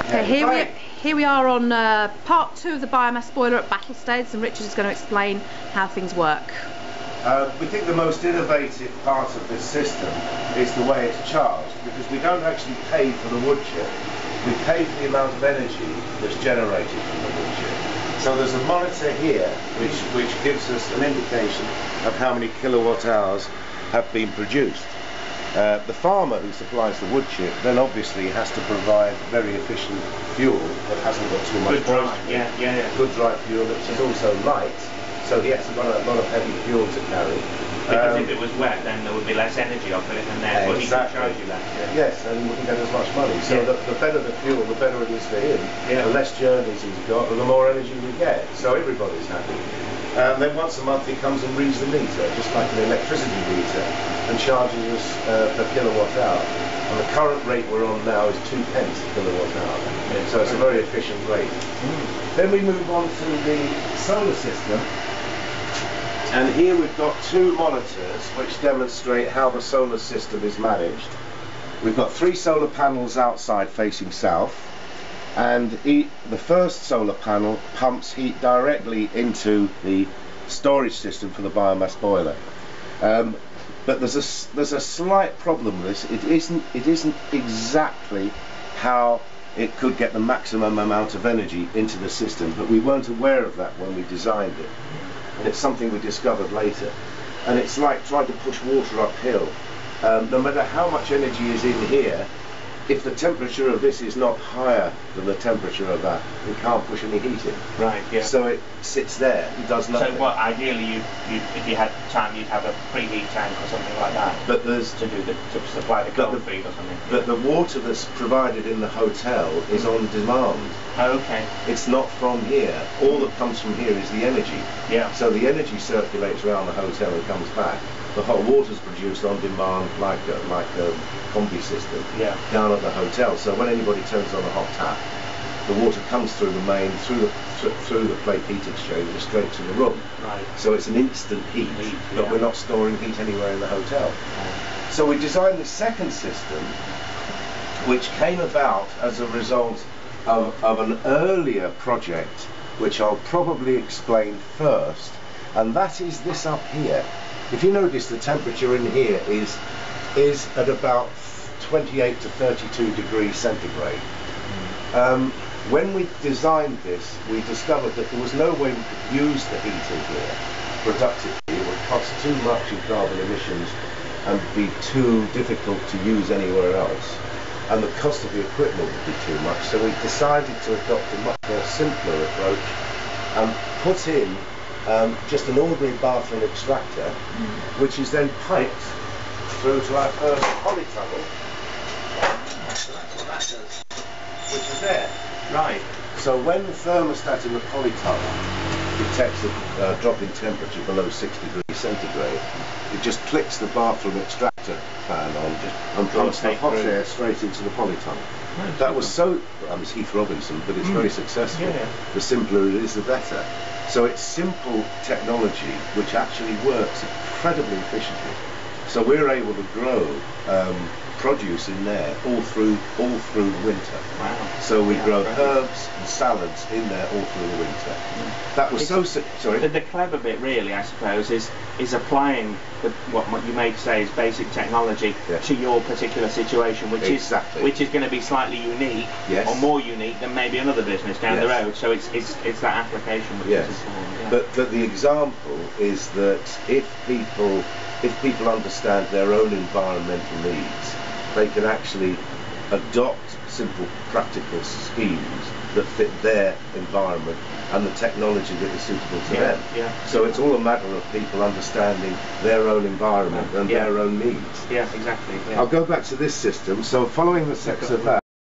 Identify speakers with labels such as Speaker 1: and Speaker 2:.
Speaker 1: Okay, here we are on part 2 of the biomass boiler at Battlesteads, and Richard is going to explain how things work.
Speaker 2: We think the most innovative part of this system is the way it's charged, because we don't actually pay for the wood chip, we pay for the amount of energy that's generated from the wood chip. So there's a monitor here which gives us an indication of how many kilowatt hours have been produced. The farmer who supplies the wood chip then obviously has to provide very efficient fuel that hasn't got too much moisture. Good dry fuel that is also light, so he hasn't got a lot of heavy fuel to carry.
Speaker 3: Because if it was wet, then there would be less energy off it, and therefore he can charge you less.
Speaker 2: Yes, and he wouldn't get as much money. So the better the fuel, the better it is for him. The less journeys he's got, the more energy we get. So everybody's happy. Then once a month he comes and reads the meter, just like an electricity meter, and charges us per kilowatt hour. And the current rate we're on now is 2 pence a kilowatt hour. So it's a very efficient rate. Then we move on to the solar system. And here we've got 2 monitors which demonstrate how the solar system is managed. We've got 3 solar panels outside facing south, and the first solar panel pumps heat directly into the storage system for the biomass boiler. But there's a slight problem with this. It isn't exactly how it could get the maximum amount of energy into the system, but we weren't aware of that when we designed it. And it's something we discovered later. And it's like trying to push water uphill. No matter how much energy is in here, if the temperature of this is not higher than the temperature of that, we can't push any heat in.
Speaker 3: Right, yeah.
Speaker 2: So it sits there, it does nothing.
Speaker 3: So what, ideally, if you had time, you'd have a preheat tank or something like that?
Speaker 2: But there's
Speaker 3: to supply the cold feed or something?
Speaker 2: But the water that's provided in the hotel is on demand.
Speaker 3: Oh, okay.
Speaker 2: It's not from here. All that comes from here is the energy.
Speaker 3: Yeah.
Speaker 2: So the energy circulates around the hotel and comes back. The hot water's produced on demand like a combi system down at the hotel. So when anybody turns on a hot tap, the water comes through the main, through the plate heat exchanger straight to the room.
Speaker 3: Right.
Speaker 2: So it's an instant heat, but we're not storing heat anywhere in the hotel. So we designed the second system, which came about as a result of an earlier project, which I'll probably explain first, and that is this up here. If you notice, the temperature in here is at about 28 to 32 degrees centigrade. When we designed this, we discovered that there was no way we could use the heat in here productively. It would cost too much in carbon emissions and be too difficult to use anywhere else. And the cost of the equipment would be too much. So we decided to adopt a much more simpler approach and put in just an ordinary bathroom extractor, which is then piped through to our first polytunnel. So that's what that does, which is there.
Speaker 3: Right.
Speaker 2: So when the thermostat in the polytunnel detects a drop in temperature below 6 degrees centigrade, it just clicks the bathroom extractor fan on and pumps the hot air straight into the polytunnel. That was so, it's Heath Robinson, but it's very successful. The simpler it is, the better. So it's simple technology which actually works incredibly efficiently. So we're able to grow produce in there all through the winter.
Speaker 3: Wow.
Speaker 2: So we grow herbs and salads in there all through the winter. That was sorry.
Speaker 3: The clever bit, really, I suppose, is applying what you may say is basic technology to your particular situation, which is going to be slightly unique or more unique than maybe another business down the road. So it's that application which is important.
Speaker 2: But the example is that if people understand their own environmental needs, they can actually adopt simple practical schemes that fit their environment and the technology that is suitable to them. So it's all a matter of people understanding their own environment and their own needs.
Speaker 3: Yeah, exactly.
Speaker 2: I'll go back to this system. So following the steps of that,